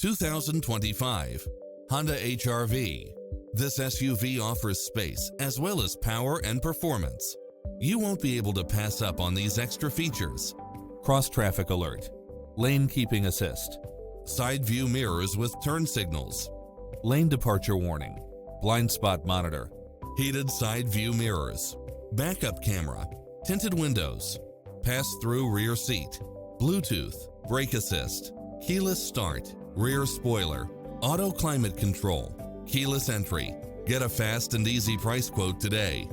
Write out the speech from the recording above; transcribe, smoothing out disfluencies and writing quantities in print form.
2025 Honda HR-V. This SUV offers space as well as power and performance. You won't be able to pass up on these extra features. Cross-traffic alert, lane keeping assist, side view mirrors with turn signals, lane departure warning, blind spot monitor, heated side view mirrors, backup camera, tinted windows, pass-through rear seat, Bluetooth, brake assist, keyless start, rear spoiler, auto climate control, keyless entry. Get a fast and easy price quote today.